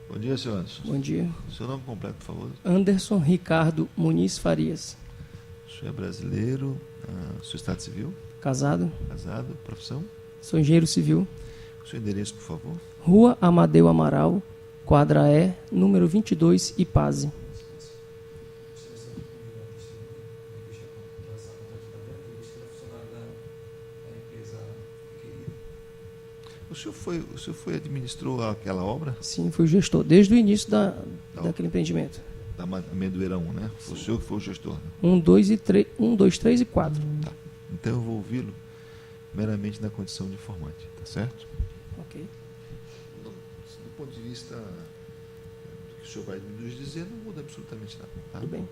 Bom dia, senhor Anderson. Bom dia. Seu nome completo, por favor. Anderson Ricardo Muniz Farias. O senhor é brasileiro, seu estado civil? Casado. Casado, profissão? Sou engenheiro civil. O seu endereço, por favor? Rua Amadeu Amaral, quadra E, número 22, Ipaze. O senhor administrou aquela obra? Sim, fui gestor, desde o início daquele empreendimento. Da Amendoeira 1, né? Foi o senhor que foi o gestor? Né? 1, 2, 3 e 4. Tá. Então eu vou ouvi-lo meramente na condição de informante, tá certo? Ok. Do ponto de vista do que o senhor vai nos dizer, não muda absolutamente nada. Tá? Tudo bem.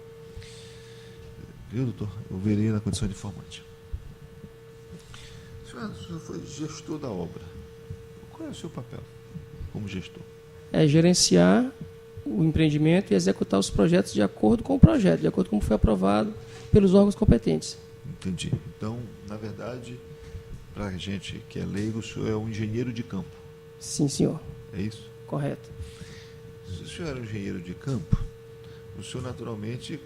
Viu, doutor? Eu verei na condição de informante. O senhor foi gestor da obra. Qual é o seu papel como gestor? É gerenciar o empreendimento e executar os projetos de acordo com o projeto, de acordo com como foi aprovado pelos órgãos competentes. Entendi. Então, na verdade, para a gente que é leigo, o senhor é um engenheiro de campo. Sim, senhor. É isso? Correto. Se o senhor era um engenheiro de campo, o senhor naturalmente,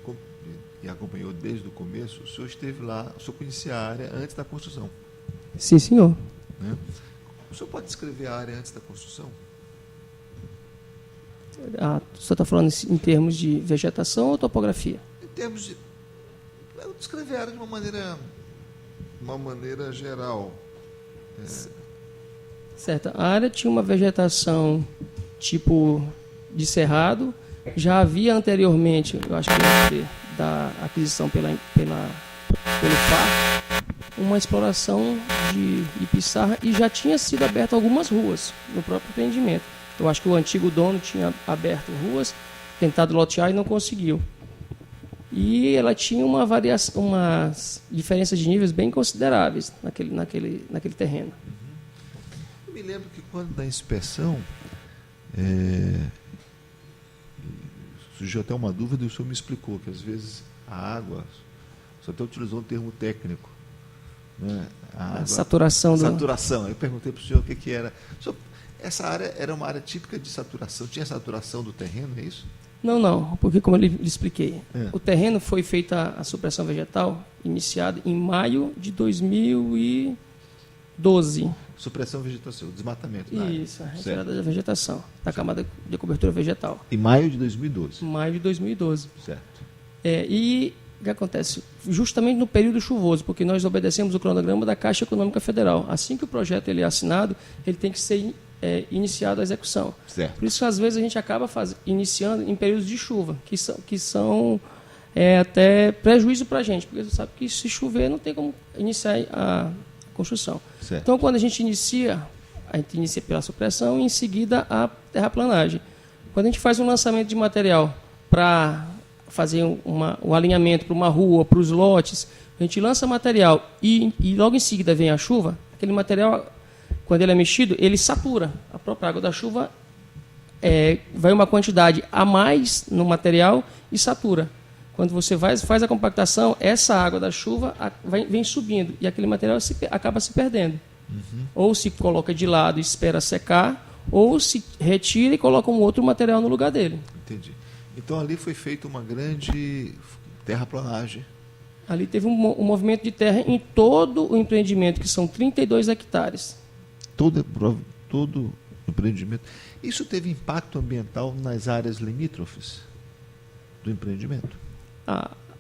e acompanhou desde o começo, o senhor esteve lá, o senhor conhecia a área antes da construção. Sim, senhor. Né? O senhor pode descrever a área antes da construção? O senhor está falando em termos de vegetação ou topografia? Em termos de... Eu descrever a área de uma maneira geral. Certo. A área tinha uma vegetação tipo de cerrado. Já havia anteriormente, eu acho que antes da aquisição pelo FAR, uma exploração de pissarra e já tinha sido aberto algumas ruas no próprio empreendimento. Eu acho que o antigo dono tinha aberto ruas, tentado lotear e não conseguiu. E ela tinha umas diferenças de níveis bem consideráveis naquele terreno. Eu me lembro que quando da inspeção, surgiu até uma dúvida e o senhor me explicou que às vezes a água, o senhor até utilizou um termo técnico, né? A saturação. Saturação. Eu perguntei para o senhor o que era. Essa área era uma área típica de saturação. Tinha saturação do terreno, é isso? Não, porque como eu lhe expliquei, o terreno foi feita a supressão vegetal iniciada em maio de 2012. Supressão vegetação, desmatamento. Isso, a retirada da vegetação, da camada de cobertura vegetal. Em maio de 2012. Maio de 2012. Certo. E o que acontece? Justamente no período chuvoso, porque nós obedecemos o cronograma da Caixa Econômica Federal. Assim que o projeto ele é assinado, ele tem que ser iniciado a execução. Certo. Por isso que às vezes a gente acaba iniciando em períodos de chuva, que são até prejuízo para a gente, porque você sabe que se chover não tem como iniciar a construção. Certo. Então, quando a gente inicia pela supressão e em seguida a terraplanagem. Quando a gente faz um lançamento de material para fazer o alinhamento para uma rua, para os lotes, a gente lança material e logo em seguida vem a chuva, aquele material, quando ele é mexido, ele satura. A própria água da chuva vai uma quantidade a mais no material e satura. Quando você faz a compactação, essa água da chuva vem subindo e aquele material acaba se perdendo. Uhum. Ou se coloca de lado e espera secar, ou se retira e coloca um outro material no lugar dele. Entendi. Então ali foi feita uma grande terraplanagem. Ali teve um movimento de terra em todo o empreendimento, que são 32 hectares. Todo empreendimento. Isso teve impacto ambiental nas áreas limítrofes do empreendimento?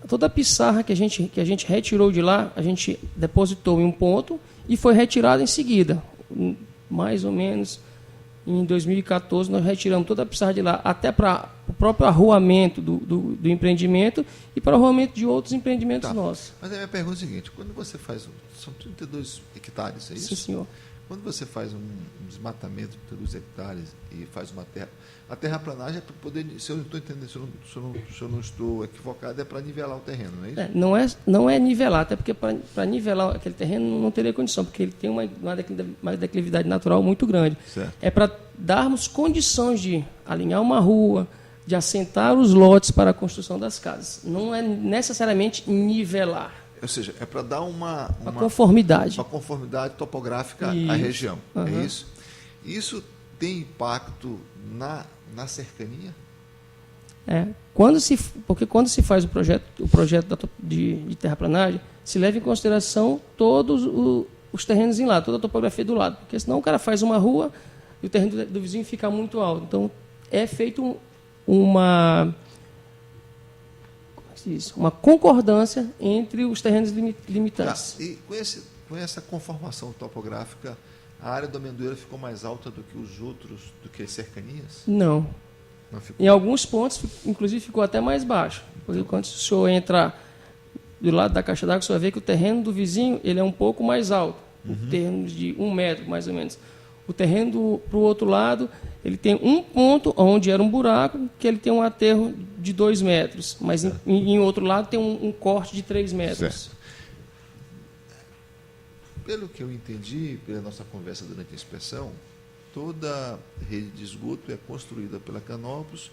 Toda a pissarra que a gente retirou de lá, a gente depositou em um ponto e foi retirada em seguida. Mais ou menos em 2014, nós retiramos toda a pissarra de lá, até para o próprio arruamento do empreendimento e para o arruamento de outros empreendimentos nossos. Mas a minha pergunta é a seguinte: quando você faz. São 32 hectares, é isso? Sim, senhor. Quando você faz um desmatamento de 32 hectares e faz uma terra. A terraplanagem é para poder. Se eu não estou entendendo, se eu não estou equivocado, é para nivelar o terreno, não é isso? Não é nivelar, até porque para nivelar aquele terreno não teria condição, porque ele tem uma declividade natural muito grande. Certo. É para darmos condições de alinhar uma rua, de assentar os lotes para a construção das casas. Não é necessariamente nivelar. Ou seja, é para dar uma conformidade. Uma conformidade topográfica isso. à região. Uhum. É isso? Isso tem impacto na cercania? Porque quando se faz o projeto de terraplanagem, se leva em consideração todos os terrenos em lado, toda a topografia do lado, porque senão o cara faz uma rua e o terreno do vizinho fica muito alto. Então, é feito uma concordância entre os terrenos limitantes. E com essa conformação topográfica, a área do amendoeiro ficou mais alta do que os outros, do que as cercanias? Não. Em alguns pontos, inclusive, ficou até mais baixo. Porque quando o senhor entra do lado da caixa d'água, o senhor vê que o terreno do vizinho ele é um pouco mais alto, em termos de 1 metro, mais ou menos. O terreno para o outro lado, ele tem um ponto onde era um buraco, que ele tem um aterro de 2 metros, mas em outro lado tem um corte de 3 metros. Certo. Pelo que eu entendi, pela nossa conversa durante a inspeção, toda rede de esgoto é construída pela Canopus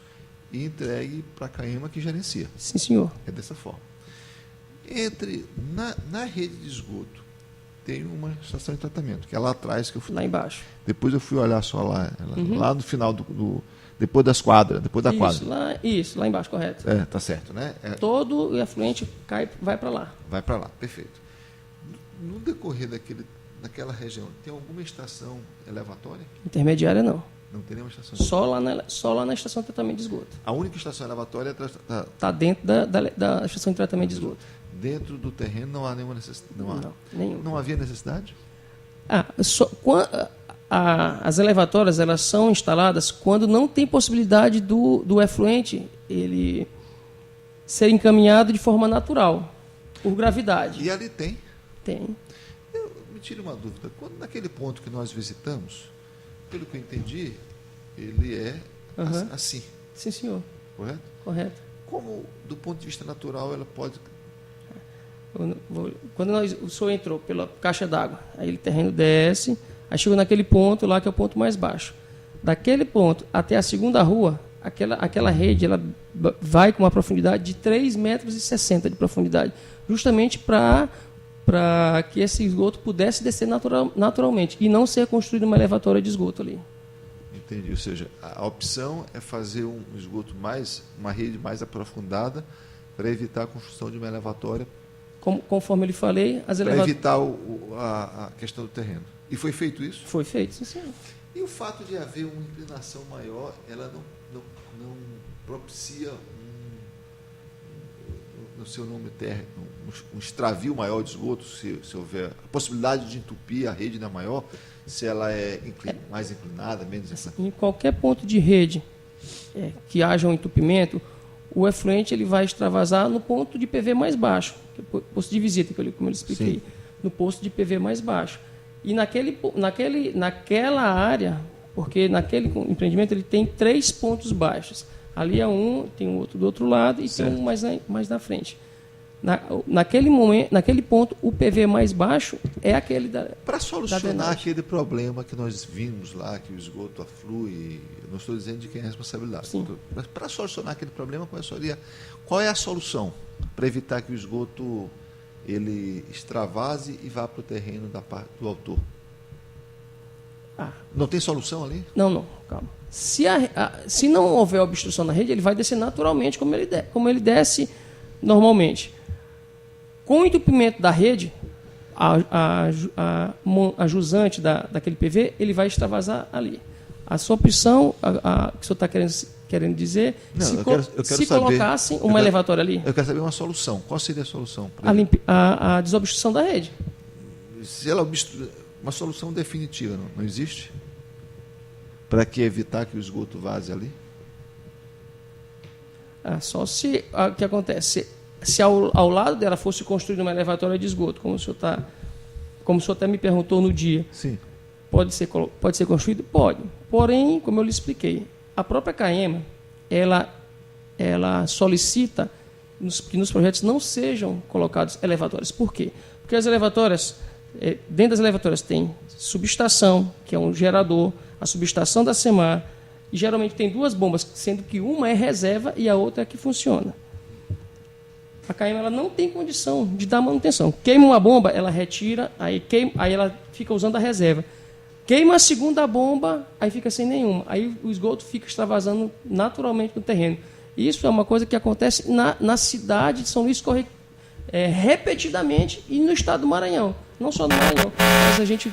e entregue para a Caema, que gerencia. Sim, senhor. É dessa forma. Na rede de esgoto, tem uma estação de tratamento, que é lá atrás que eu fui. Lá embaixo. Depois eu fui olhar só lá no final depois das quadras, depois da quadra. Lá embaixo, correto. Tá certo, né? Todo o afluente vai para lá. Vai para lá, perfeito. No decorrer daquela região, tem alguma estação elevatória? Intermediária, não. Não tem nenhuma estação? Só lá na estação de tratamento de esgoto. A única estação elevatória está dentro da estação de tratamento de esgoto. Dentro do terreno não há nenhuma necessidade? Não havia necessidade? As elevatórias elas são instaladas quando não tem possibilidade do efluente ele ser encaminhado de forma natural, por gravidade. E ali tem? Tem. Me tira uma dúvida. Quando naquele ponto que nós visitamos, pelo que eu entendi, ele é assim. Sim, senhor. Correto? Correto. Como, do ponto de vista natural, ela pode... Quando o senhor entrou pela caixa d'água, aí o terreno desce, aí chegou naquele ponto lá que é o ponto mais baixo. Daquele ponto até a segunda rua, aquela rede ela vai com uma profundidade de 3,60 metros de profundidade, justamente para que esse esgoto pudesse descer naturalmente e não ser construído uma elevatória de esgoto ali. Entendi. Ou seja, a opção é fazer um esgoto uma rede mais aprofundada para evitar a construção de uma elevatória. Conforme eu lhe falei, para evitar a questão do terreno. E foi feito isso? Foi feito, sim, senhor. E o fato de haver uma inclinação maior, ela não propicia no seu nome terra, um extravio maior de esgoto, se houver a possibilidade de entupir a rede na maior, se ela é mais inclinada, menos inclinada? Em qualquer ponto de rede que haja um entupimento, o efluente ele vai extravasar no ponto de PV mais baixo, que é o posto de visita, como eu expliquei, no posto de PV mais baixo. E naquela área, porque naquele empreendimento ele tem 3 pontos baixos. Ali é um, tem um outro do outro lado e certo. Tem um mais na frente. Naquele ponto, o PV mais baixo é aquele da... Para solucionar aquele problema que nós vimos lá, que o esgoto aflui, não estou dizendo de quem é a responsabilidade, mas para solucionar aquele problema, qual é a solução para evitar que o esgoto ele extravase e vá para o terreno do autor? Não tem solução ali? Não, calma. Se não houver obstrução na rede, ele vai descer naturalmente, como ele desce normalmente. Com o entupimento da rede, a jusante daquele PV, ele vai extravasar ali. A sua opção, que o senhor está querendo dizer, se colocassem uma elevatória ali? Eu quero saber uma solução. Qual seria a solução? A desobstrução da rede. Se ela uma solução definitiva não existe? Para evitar que o esgoto vaze ali? Só se o que acontece? Se ao lado dela fosse construída uma elevatória de esgoto, como o senhor até me perguntou no dia, sim. Pode ser construído? Pode. Porém, como eu lhe expliquei, a própria Caema, ela solicita que nos projetos não sejam colocados elevatórias. Por quê? Porque as elevatórias, dentro das elevatórias tem subestação, que é um gerador, a subestação da SEMAR, e geralmente tem 2 bombas, sendo que uma é reserva e a outra é que funciona. A Caema ela não tem condição de dar manutenção. Queima uma bomba, ela retira, aí ela fica usando a reserva. Queima a segunda bomba, aí fica sem nenhuma. Aí o esgoto fica extravasando naturalmente no terreno. Isso é uma coisa que acontece na cidade de São Luís repetidamente e no estado do Maranhão. Não só no Maranhão, mas a gente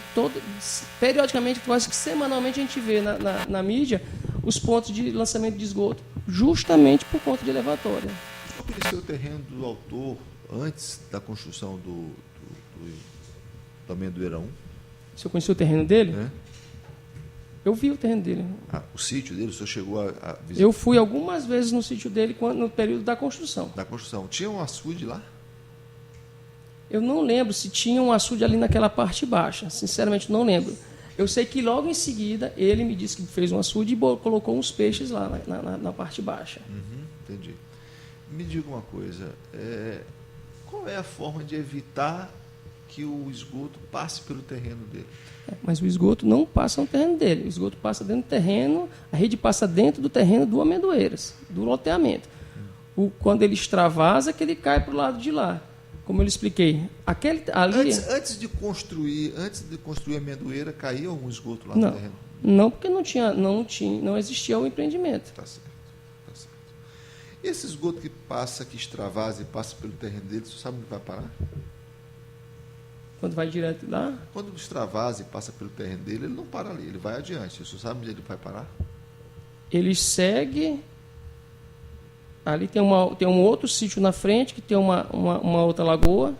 periodicamente, quase que semanalmente, a gente vê na mídia os pontos de lançamento de esgoto, justamente por conta de elevatória. O senhor conheceu o terreno do autor antes da construção do Amendoeira 1? Se eu conheci o terreno dele? É? Eu vi o terreno dele. O sítio dele, o senhor chegou a visitar? Eu fui algumas vezes no sítio dele no período da construção. Da construção. Tinha um açude lá? Eu não lembro se tinha um açude ali naquela parte baixa. Sinceramente, não lembro. Eu sei que logo em seguida ele me disse que fez um açude e colocou uns peixes lá na parte baixa. Entendi. Me diga uma coisa. Qual é a forma de evitar que o esgoto passe pelo terreno dele? Mas o esgoto não passa no terreno dele. O esgoto passa dentro do terreno, a rede passa dentro do terreno do Amendoeiras, do loteamento. Quando ele extravasa, que ele cai para o lado de lá. Como eu lhe expliquei. Antes de construir a amendoeira, caía um esgoto lá no terreno? Não, porque não existia o empreendimento. Tá certo. E esse esgoto que extravasa e passa pelo terreno dele, você sabe onde vai parar? Quando vai direto lá? Quando extravasa e passa pelo terreno dele, ele não para ali, ele vai adiante. Você sabe onde ele vai parar? Ele segue. Ali tem um outro sítio na frente, que tem uma outra lagoa.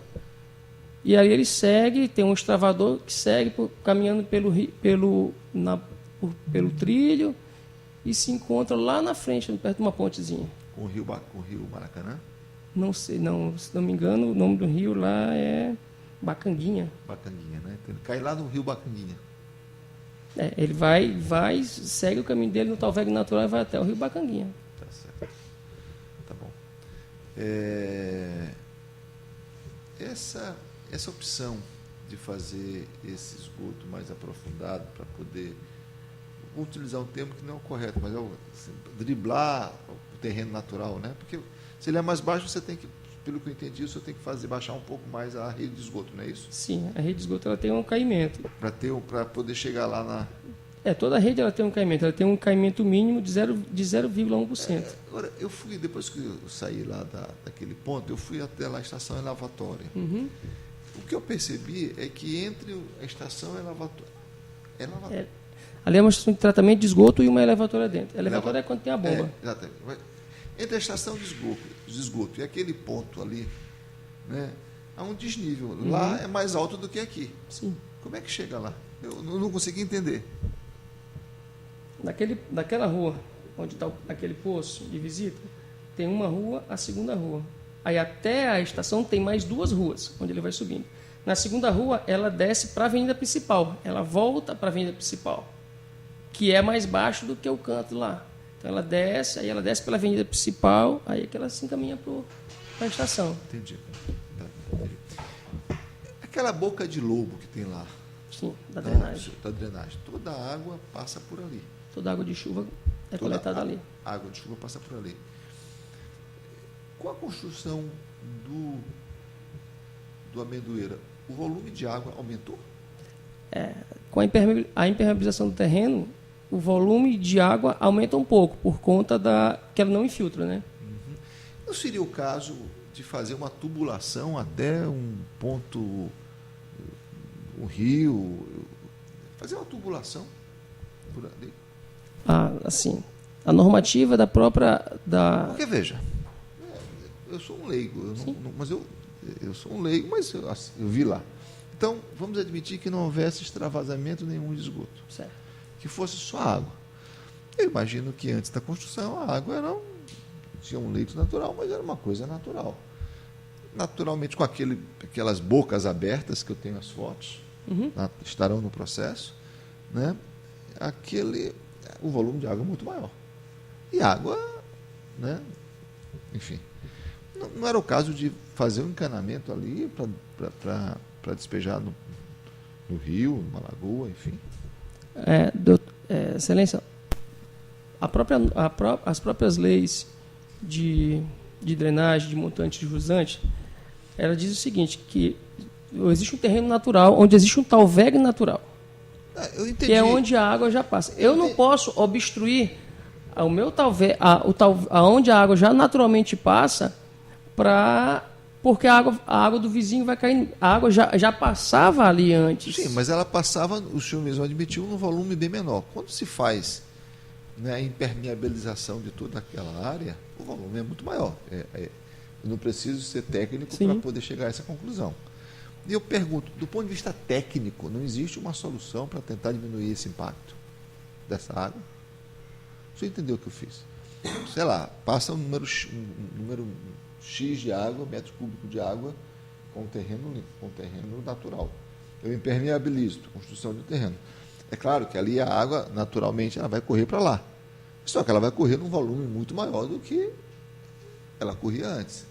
E aí ele segue, tem um extravador que segue caminhando pelo trilho e se encontra lá na frente, perto de uma pontezinha. Com o rio Maracanã? Não sei, se não me engano, o nome do rio lá é Bacanguinha. Bacanguinha, né? Então, ele cai lá no rio Bacanguinha. Ele vai, segue o caminho dele no Talveg Natural e vai até o rio Bacanguinha. Tá certo. Tá bom. Essa opção de fazer esse esgoto mais aprofundado para poder, vou utilizar um termo que não é o correto, mas driblar o terreno natural, né? Porque se ele é mais baixo, você tem que, pelo que eu entendi, você tem que baixar um pouco mais a rede de esgoto, não é isso? Sim, a rede de esgoto ela tem um caimento. Para poder chegar lá na... Toda a rede ela tem um caimento mínimo de 0,1%. Agora, depois que eu saí lá daquele ponto, eu fui até lá a estação elevatória. O que eu percebi é que entre a estação elevatória... Ali é uma estação de tratamento de esgoto e uma elevatória dentro. A elevatória é quando tem a bomba. Exatamente. Entre a estação de esgoto e aquele ponto ali, né, há um desnível. Lá é mais alto do que aqui. Sim. Como é que chega lá? Eu não consegui entender. Naquela rua, onde está aquele poço de visita, tem uma rua, a segunda rua. Aí até a estação tem mais 2 ruas, onde ele vai subindo. Na segunda rua, ela desce para a avenida principal. Ela volta para a avenida principal, que é mais baixo do que o canto lá. Então ela desce pela avenida principal, aí é que ela se encaminha para a estação. Entendi. Aquela boca de lobo que tem lá. Sim, da drenagem. Da drenagem. Toda a água passa por ali. Toda a água de chuva é coletada ali. A água de chuva passa por ali. Com a construção do Amendoeira, o volume de água aumentou? Com a impermeabilização do terreno, o volume de água aumenta um pouco, por conta que ela não infiltra, né? Não seria o caso de fazer uma tubulação até um ponto, um rio, fazer uma tubulação por ali? Assim, a normativa da própria... Porque, veja, eu sou um leigo, eu sou um leigo, mas eu vi lá. Então, vamos admitir que não houvesse extravasamento nenhum de esgoto. Certo. Que fosse só água. Eu imagino que antes da construção a água tinha um leito natural, mas era uma coisa natural. Naturalmente, com aquelas bocas abertas, que eu tenho as fotos, estarão no processo, né? O volume de água é muito maior. E água, né? Enfim, não era o caso de fazer um encanamento ali para despejar no rio, numa lagoa, enfim. Excelência, as próprias leis de drenagem, de montante de jusante, ela diz o seguinte, que existe um terreno natural, onde existe um talveg natural. Eu entendi. Que é onde a água já passa. Eu não posso obstruir o meu aonde a água já naturalmente passa, porque a água do vizinho vai cair. A água já passava ali antes. Sim, mas ela passava, o senhor mesmo admitiu, num volume bem menor. Quando se faz, né, a impermeabilização de toda aquela área, o volume é muito maior. Eu não preciso ser técnico para poder chegar a essa conclusão. E eu pergunto, do ponto de vista técnico, não existe uma solução para tentar diminuir esse impacto dessa água? Você entendeu o que eu fiz? Sei lá, passa um número X de água, metro cúbico de água, com terreno natural. Eu impermeabilizo a construção do terreno. É claro que ali a água, naturalmente, ela vai correr para lá. Só que ela vai correr num volume muito maior do que ela corria antes.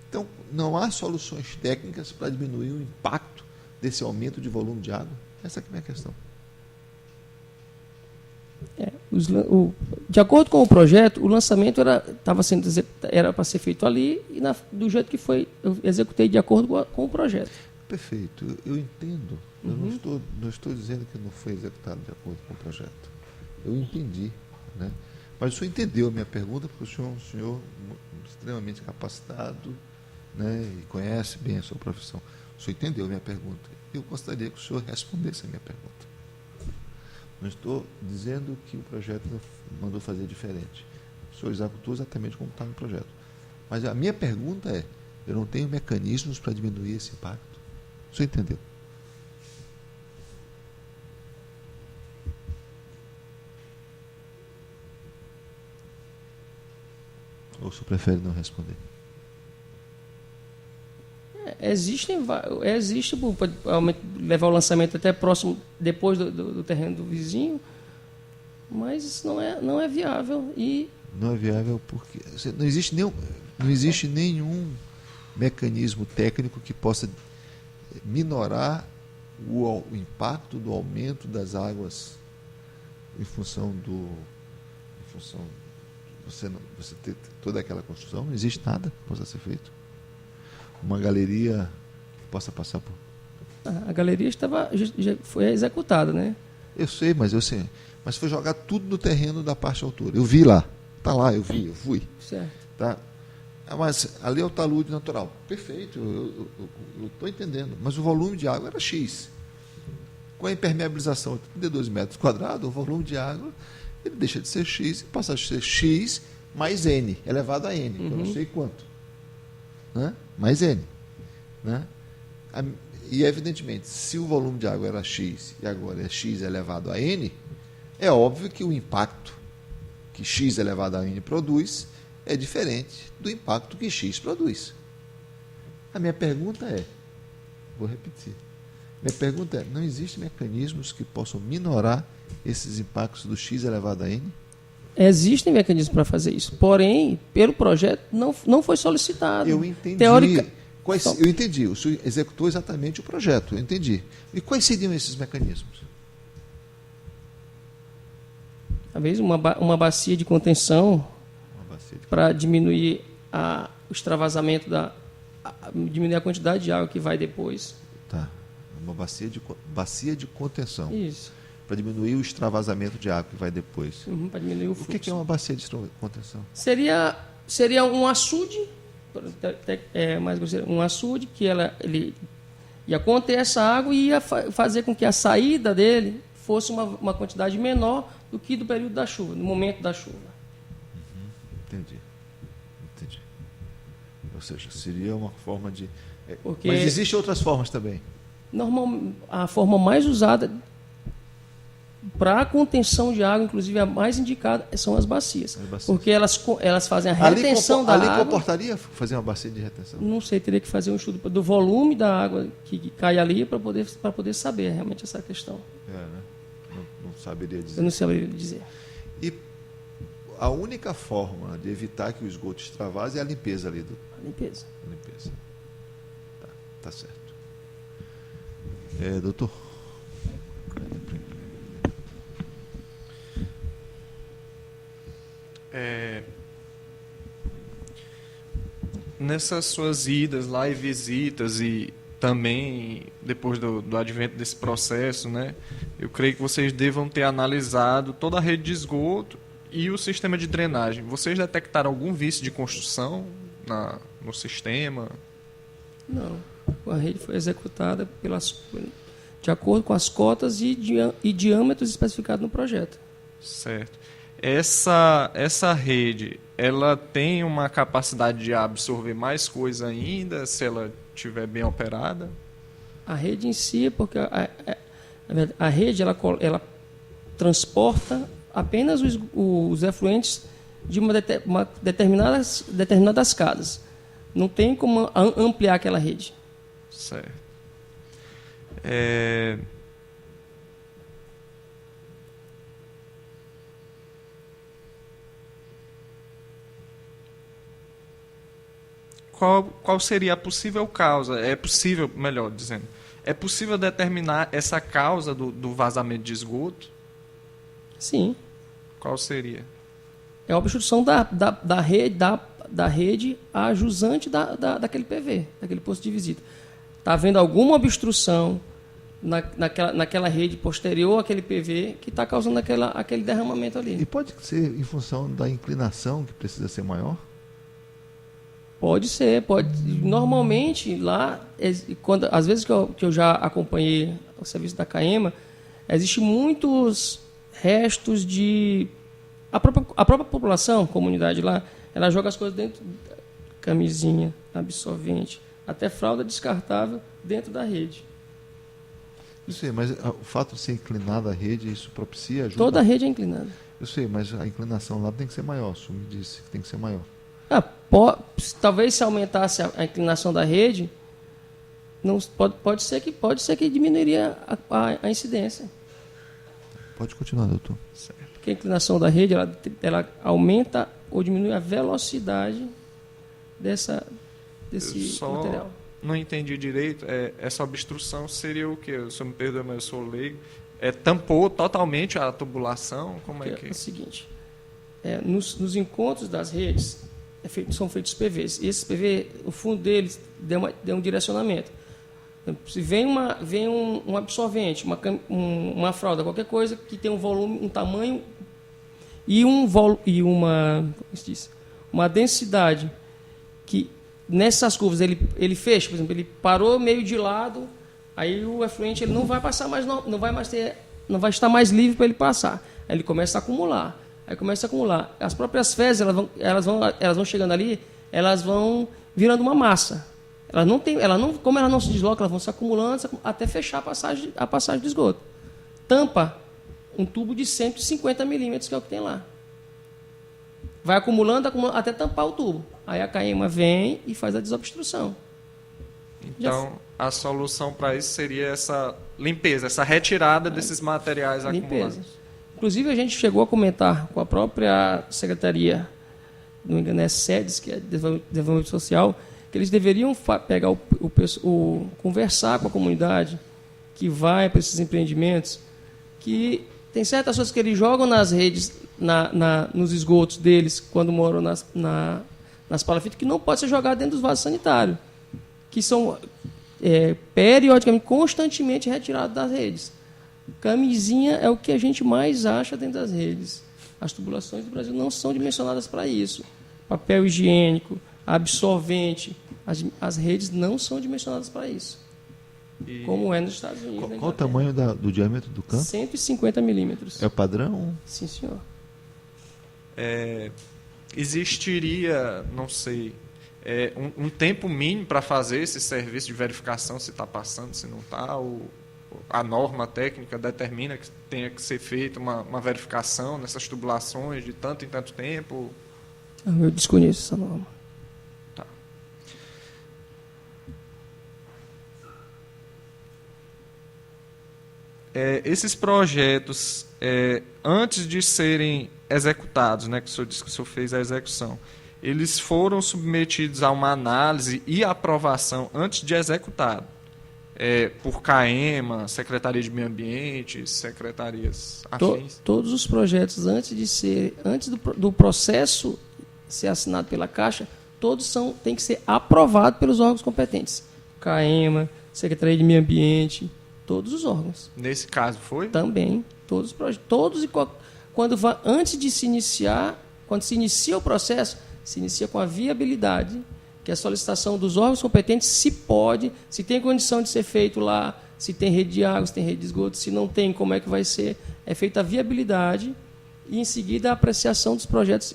Então, não há soluções técnicas para diminuir o impacto desse aumento de volume de água? Essa aqui é a minha questão. De acordo com o projeto, o lançamento era para ser feito ali e do jeito que foi, eu executei de acordo com o projeto. Perfeito, eu entendo. Eu não estou dizendo que não foi executado de acordo com o projeto. Eu entendi, né? Mas o senhor entendeu a minha pergunta, porque o senhor é um senhor extremamente capacitado, né, e conhece bem a sua profissão. O senhor entendeu a minha pergunta. Eu gostaria que o senhor respondesse a minha pergunta. Não estou dizendo que o projeto mandou fazer diferente. O senhor executou exatamente como está no projeto. Mas a minha pergunta é, eu não tenho mecanismos para diminuir esse impacto? O senhor entendeu? Ou o senhor prefere não responder? Existe, pode levar o lançamento até próximo, depois do terreno do vizinho, mas isso não é viável. Não é viável porque não existe nenhum mecanismo técnico que possa minorar o impacto do aumento das águas em função você ter toda aquela construção. Não existe nada que possa ser feito. Uma galeria que possa passar por... A galeria já foi executada, né? Eu sei. Mas foi jogar tudo no terreno da parte altura. Eu vi lá. Está lá, eu fui. Certo. Tá? Mas ali é o talude natural. Perfeito, eu estou entendendo. Mas o volume de água era X. Com a impermeabilização de 32 metros quadrados, o volume de água ele deixa de ser X e passa a ser X mais N, elevado a N. Eu não sei quanto. Né? Mais N. Né? E, evidentemente, se o volume de água era X e agora é X elevado a N, é óbvio que o impacto que X elevado a N produz é diferente do impacto que X produz. A minha pergunta vou repetir, minha pergunta não existem mecanismos que possam minorar esses impactos do X elevado a N? Existem mecanismos para fazer isso, porém, pelo projeto, não foi solicitado. Eu entendi. Eu entendi. O senhor executou exatamente o projeto, eu entendi. E quais seriam esses mecanismos? Talvez uma bacia de contenção para diminuir o extravasamento, diminuir a quantidade de água que vai depois. Tá. Uma bacia de contenção. Isso. Para diminuir o extravasamento de água que vai depois. Para diminuir o fluxo. O que é uma bacia de contenção? Seria um açude, um açude que ele ia conter essa água e ia fazer com que a saída dele fosse uma quantidade menor do que do período da chuva, no momento da chuva. Entendi. Ou seja, seria uma forma de... Porque mas existem outras formas também? A forma mais usada para a contenção de água, inclusive a mais indicada, são as bacias. Porque elas fazem a retenção da água. Ali comportaria fazer uma bacia de retenção? Não sei, teria que fazer um estudo do volume da água que cai ali para poder saber realmente essa questão. Né? Não saberia dizer. Eu não saberia dizer. E a única forma de evitar que o esgoto extravase é a limpeza ali. A limpeza. Tá certo. Doutor? Nessas suas idas lá e visitas e também depois do advento desse processo, né, eu creio que vocês devam ter analisado toda a rede de esgoto e o sistema de drenagem. Vocês detectaram algum vício de construção no sistema? Não. A rede foi executada de acordo com as cotas e diâmetros especificados no projeto. Certo. Essa rede, ela tem uma capacidade de absorver mais coisa ainda, se ela estiver bem operada? A rede em si, porque a rede ela transporta apenas os efluentes de determinadas casas. Não tem como ampliar aquela rede. Certo. Qual seria a possível causa? É possível, melhor dizendo, é possível determinar essa causa do vazamento de esgoto? Sim. Qual seria? É a obstrução da rede à jusante daquele PV, daquele posto de visita. Está havendo alguma obstrução naquela rede posterior àquele PV que está causando aquele derramamento ali. E pode ser em função da inclinação que precisa ser maior? Pode ser, pode. Normalmente, lá, às vezes que eu já acompanhei o serviço da CAEMA, existem muitos restos de... A própria população, comunidade lá, ela joga as coisas dentro, camisinha, absorvente, até fralda descartável dentro da rede. Eu sei, mas o fato de ser inclinada a rede, isso propicia, ajuda? Toda a rede é inclinada. Eu sei, mas a inclinação lá tem que ser maior, o senhor me disse que tem que ser maior. Talvez se aumentasse a inclinação da rede, pode ser que diminuiria a incidência. Pode continuar, doutor. Certo. Porque a inclinação da rede ela aumenta ou diminui a velocidade desse material. Não entendi direito. Essa obstrução seria o quê? O senhor me perdoa, mas eu sou leigo. Tampou totalmente a tubulação? Como é que... É o seguinte, nos encontros das redes são feitos PVs. E esses PV, o fundo deles deu um direcionamento. Se vem um absorvente, uma fralda, qualquer coisa que tem um volume, um tamanho e uma densidade que nessas curvas ele fecha, por exemplo, ele parou meio de lado, aí o efluente ele não vai passar mais, não vai estar mais livre para ele passar. Aí ele começa a acumular. As próprias fezes, elas vão chegando ali, elas vão virando uma massa. Como elas não se deslocam, elas vão se acumulando até fechar a passagem do esgoto. Tampa um tubo de 150 milímetros, que é o que tem lá. Vai acumulando até tampar o tubo. Aí a CAEMA vem e faz a desobstrução. Então, a solução para isso seria essa limpeza, essa retirada desses materiais acumulados. Inclusive, a gente chegou a comentar com a própria Secretaria, não me engano, SEDES, que é Desenvolvimento Social, que eles deveriam pegar conversar com a comunidade que vai para esses empreendimentos, que tem certas coisas que eles jogam nas redes, nos esgotos deles, quando moram nas palafitas, que não pode ser jogado dentro dos vasos sanitários, que são periodicamente, constantemente retirados das redes. Camisinha é o que a gente mais acha dentro das redes. As tubulações do Brasil não são dimensionadas para isso. Papel higiênico, absorvente, as redes não são dimensionadas para isso. Como é nos Estados Unidos. Qual o tamanho do diâmetro do cano? 150 milímetros. É o padrão? Sim, senhor. Existiria, não sei, um tempo mínimo para fazer esse serviço de verificação, se está passando, se não está, a norma técnica determina que tenha que ser feita uma verificação nessas tubulações de tanto em tanto tempo? Eu desconheço essa norma. Tá. Esses projetos, antes de serem executados, né, que o senhor disse que o senhor fez a execução, eles foram submetidos a uma análise e aprovação antes de executado, por CAEMA, Secretaria de Meio Ambiente, secretarias afins? Todos os projetos, antes do processo ser assinado pela Caixa, todos têm que ser aprovados pelos órgãos competentes. CAEMA, Secretaria de Meio Ambiente, Todos os órgãos. Nesse caso foi? Também. Todos os projetos. Antes de se iniciar, quando se inicia o processo, se inicia com a viabilidade, que é a solicitação dos órgãos competentes, se tem condição de ser feito lá, se tem rede de água, se tem rede de esgoto, se não tem, como é que vai ser. É feita a viabilidade e, em seguida, a apreciação dos projetos,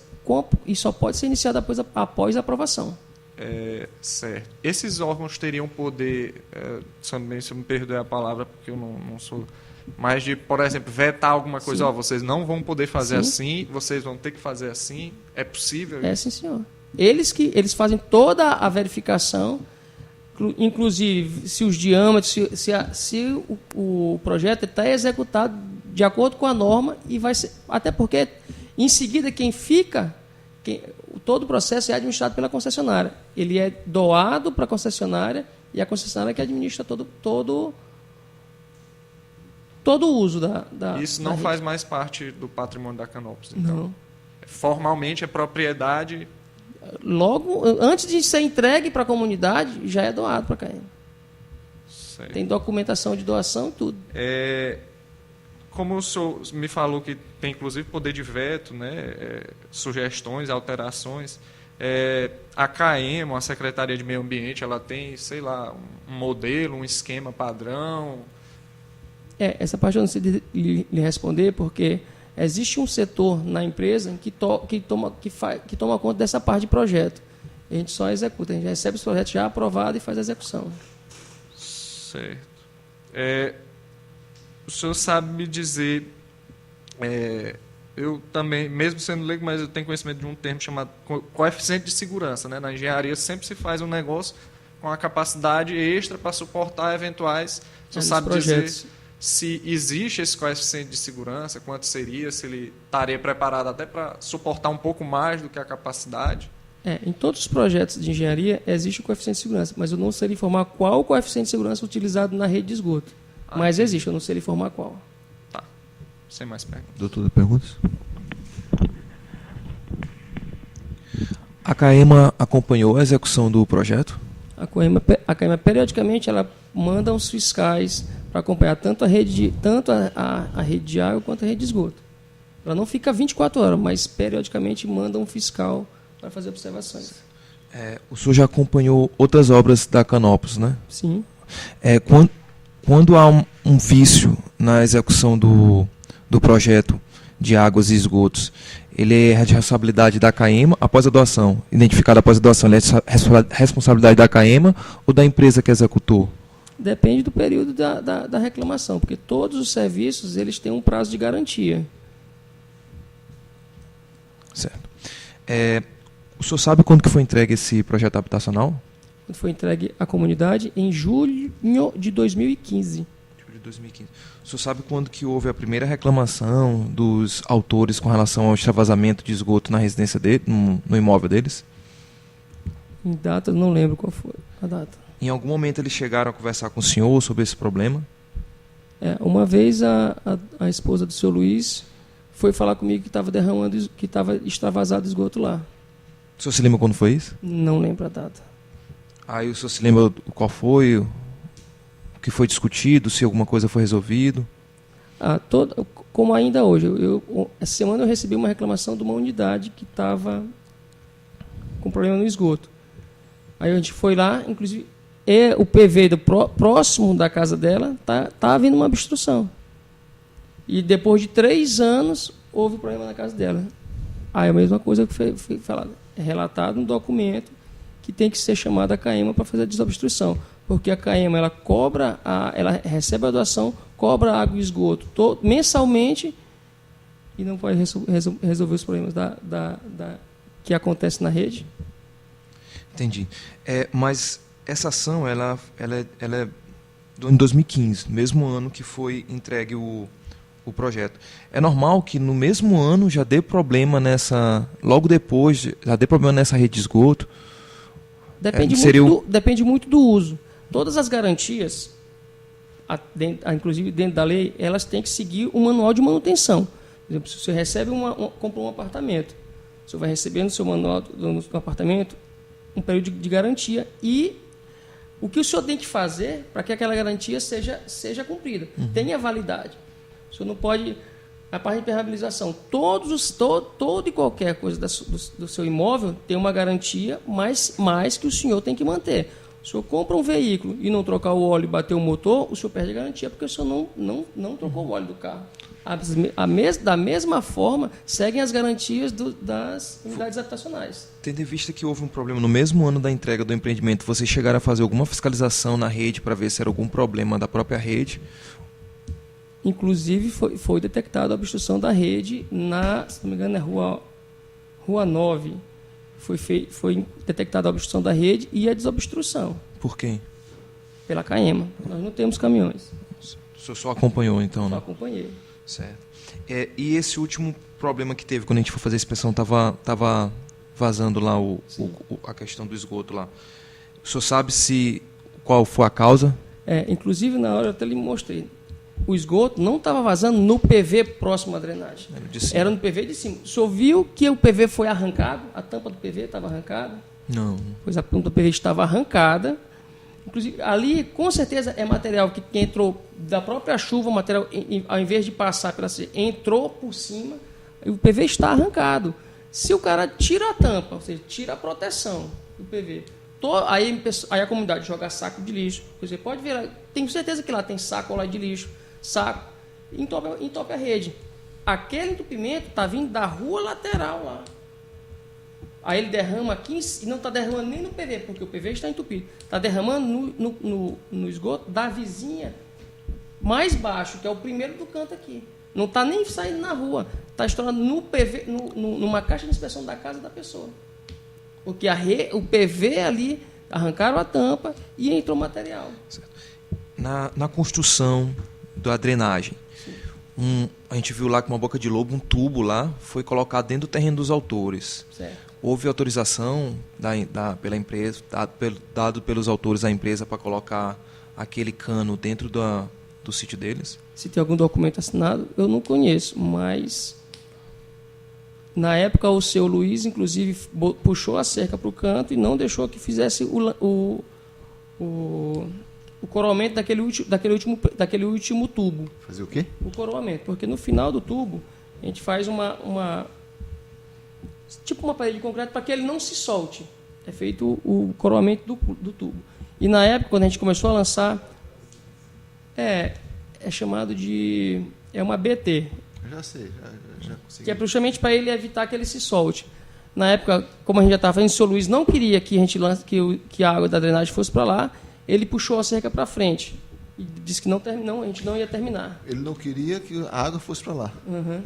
e só pode ser iniciada após a aprovação. Certo. Esses órgãos teriam poder, também, se eu me perdoe a palavra, porque eu não sou, mas de, por exemplo, vetar alguma coisa, vocês não vão poder fazer assim, vocês vão ter que fazer assim, é possível? Sim, senhor. Eles fazem toda a verificação, inclusive se os diâmetros, se o projeto está executado de acordo com a norma, e vai ser, até porque, em seguida, todo o processo é administrado pela concessionária. Ele é doado para a concessionária e a concessionária que administra todo o uso da Isso não rede. faz mais parte do patrimônio da Canopus, então? Não. Formalmente é propriedade... Logo, antes de ser entregue para a comunidade, já é doado para a CAEM. Certo. Tem documentação de doação e tudo. Como o senhor me falou que tem, inclusive, poder de veto, né, sugestões, alterações, a CAEM, a Secretaria de Meio Ambiente, ela tem, sei lá, um modelo, um esquema padrão? Essa parte eu não sei lhe responder, porque existe um setor na empresa que toma conta dessa parte de projeto. A gente só executa, a gente recebe os projetos já aprovados e faz a execução. Certo. O senhor sabe me dizer, eu também, mesmo sendo leigo, mas eu tenho conhecimento de um termo chamado coeficiente de segurança, né? Na engenharia sempre se faz um negócio com a capacidade extra para suportar eventuais... O senhor sabe dizer se existe esse coeficiente de segurança, quanto seria, se ele estaria preparado até para suportar um pouco mais do que a capacidade? Em todos os projetos de engenharia existe o coeficiente de segurança, mas eu não sei informar qual o coeficiente de segurança utilizado na rede de esgoto. Mas existe, eu não sei informar qual. Tá. Sem mais perguntas. Doutor, perguntas? A CAEMA acompanhou a execução do projeto? A CAEMA periodicamente, ela manda os fiscais para acompanhar tanto a rede de água quanto a rede de esgoto. Ela não fica 24 horas, mas periodicamente manda um fiscal para fazer observações. O senhor já acompanhou outras obras da Canopus, né? Sim. Quando há um vício na execução do projeto de águas e esgotos, ele é de responsabilidade da CAEMA após a doação, identificado após a doação, ele é responsabilidade da CAEMA ou da empresa que executou? Depende do período da reclamação, porque todos os serviços eles têm um prazo de garantia. Certo. O senhor sabe quando que foi entregue esse projeto habitacional? Quando foi entregue à comunidade em julho de 2015. De 2015. O senhor sabe quando que houve a primeira reclamação dos autores com relação ao extravasamento de esgoto na residência dele, no imóvel deles? Em data, não lembro qual foi a data. Em algum momento eles chegaram a conversar com o senhor sobre esse problema? Uma vez a esposa do seu Luiz foi falar comigo que estava extravasado esgoto lá. O senhor se lembra quando foi isso? Não lembro a data. Aí o senhor se lembra qual foi, o que foi discutido, se alguma coisa foi resolvido? Como ainda hoje. Essa semana eu recebi uma reclamação de uma unidade que estava com problema no esgoto. Aí a gente foi lá, inclusive, o PV próximo da casa dela está havendo uma obstrução. E depois de 3 anos, houve problema na casa dela. Aí a mesma coisa que foi falado. É relatado no documento que tem que ser chamada a CAEMA para fazer a desobstrução. Porque a CAEMA, ela recebe a doação, cobra água e esgoto mensalmente e não pode resolver os problemas que acontecem na rede. Entendi. Mas essa ação, ela é em 2015, mesmo ano que foi entregue o projeto. É normal que no mesmo ano já dê problema logo depois, já dê problema nessa rede de esgoto? Depende muito do uso. Todas as garantias, inclusive dentro da lei, elas têm que seguir o manual de manutenção. Por exemplo, se você comprou um apartamento, você vai receber no seu manual do apartamento um período de garantia e O que o senhor tem que fazer para que aquela garantia seja cumprida, tenha validade. O senhor não pode... A parte de impermeabilização, todo e qualquer coisa do seu imóvel tem uma garantia, mas que o senhor tem que manter. Se o senhor compra um veículo e não trocar o óleo e bater o motor, o senhor perde a garantia porque o senhor não trocou o óleo do carro. Da mesma forma, seguem as garantias das unidades habitacionais. Tendo em vista que houve um problema no mesmo ano da entrega do empreendimento, vocês chegaram a fazer alguma fiscalização na rede para ver se era algum problema da própria rede? Inclusive, foi detectada a obstrução da rede se não me engano, é Rua 9. Foi detectada a obstrução da rede e a desobstrução. Por quem? Pela CAEMA. Nós não temos caminhões. O senhor só acompanhou, então, né? Só acompanhei. Certo. E esse último problema que teve, quando a gente foi fazer a inspeção, estava vazando lá a questão do esgoto lá. O senhor sabe qual foi a causa? Inclusive, na hora eu até lhe mostrei. O esgoto não estava vazando no PV próximo à drenagem. Era no PV de cima. O senhor viu que o PV foi arrancado? A tampa do PV estava arrancada? Não. Pois a tampa do PV estava arrancada. Inclusive, ali, com certeza, é material que entrou da própria chuva, o material, ao invés de passar pela entrou por cima, e o PV está arrancado. Se o cara tira a tampa, ou seja, tira a proteção do PV, aí a comunidade joga saco de lixo. Você pode ver, tenho certeza que lá tem saco lá de lixo, saco, entope a rede. Aquele entupimento está vindo da rua lateral lá. Aí ele derrama aqui e não está derramando nem no PV, porque o PV está entupido. Está derramando no esgoto da vizinha mais baixo, que é o primeiro do canto aqui. Não está nem saindo na rua. Está estourando no PV, numa caixa de inspeção da casa da pessoa. Porque o PV ali, arrancaram a tampa e entrou material. Certo. Na construção da drenagem, a gente viu lá com uma boca de lobo, um tubo lá, foi colocado dentro do terreno dos autores. Certo. Houve autorização pela empresa, dado pelos autores à empresa para colocar aquele cano dentro do sítio deles? Se tem algum documento assinado, eu não conheço, mas na época o seu Luiz, inclusive, puxou a cerca para o canto e não deixou que fizesse o coroamento daquele último tubo. Fazer o quê? O coroamento, porque no final do tubo a gente faz tipo uma parede de concreto para que ele não se solte. É feito o coroamento do tubo. E na época, quando a gente começou a lançar, é chamado de... É uma BT. Eu já sei, já consegui. Que é justamente para ele evitar que ele se solte. Na época, como a gente já estava fazendo, o senhor Luiz não queria que a água da drenagem fosse para lá, ele puxou a cerca para frente. E disse que a gente não ia terminar. Ele não queria que a água fosse para lá. Uhum.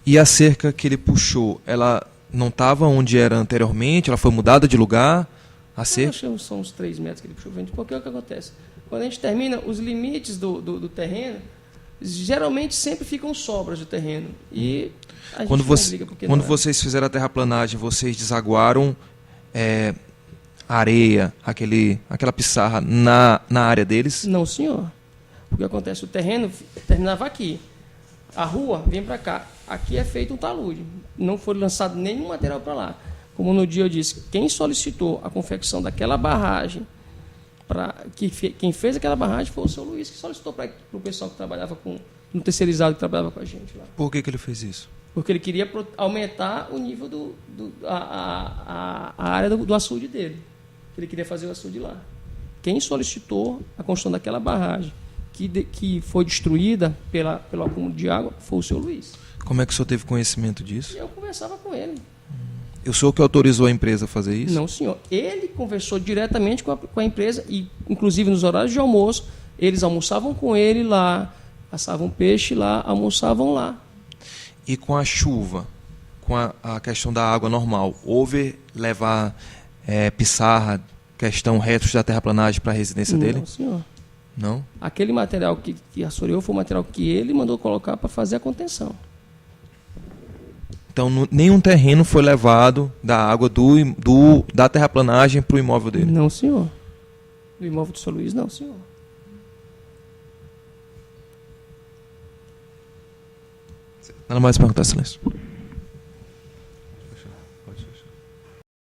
E a cerca que ele puxou, ela não estava onde era anteriormente? Ela foi mudada de lugar? A cerca? Eu acho que são uns 3 metros que ele puxou. Porque é o que acontece? Quando a gente termina, os limites do terreno, geralmente sempre ficam sobras do terreno. E a gente quando vocês fizeram a terraplanagem, vocês desaguaram areia, aquela pissarra na área deles? Não, senhor. O que acontece? O terreno terminava aqui. A rua vem para cá. Aqui é feito um talude. Não foi lançado nenhum material para lá. Como no dia eu disse, quem solicitou a confecção daquela barragem, quem fez aquela barragem foi o seu Luiz, que solicitou para o pessoal que trabalhava no terceirizado que trabalhava com a gente lá. Por que ele fez isso? Porque ele queria aumentar o nível a área do açude dele. Ele queria fazer o açude lá. Quem solicitou a construção daquela barragem, que foi destruída pelo acúmulo de água, foi o seu Luiz. Como é que o senhor teve conhecimento disso? Eu conversava com ele. O senhor que autorizou a empresa a fazer isso? Não, senhor. Ele conversou diretamente com a empresa e, inclusive, nos horários de almoço, eles almoçavam com ele lá, assavam peixe lá, almoçavam lá. E com a chuva, com a questão da água normal, houve levar pissarra, restos da terraplanagem para a residência dele? Não, senhor. Não? Aquele material que assoreou foi o material que ele mandou colocar para fazer a contenção. Então, nenhum terreno foi levado da água da terraplanagem para o imóvel dele? Não, senhor. Do imóvel do Sr. Luiz, não, senhor. Nada mais perguntar, excelência.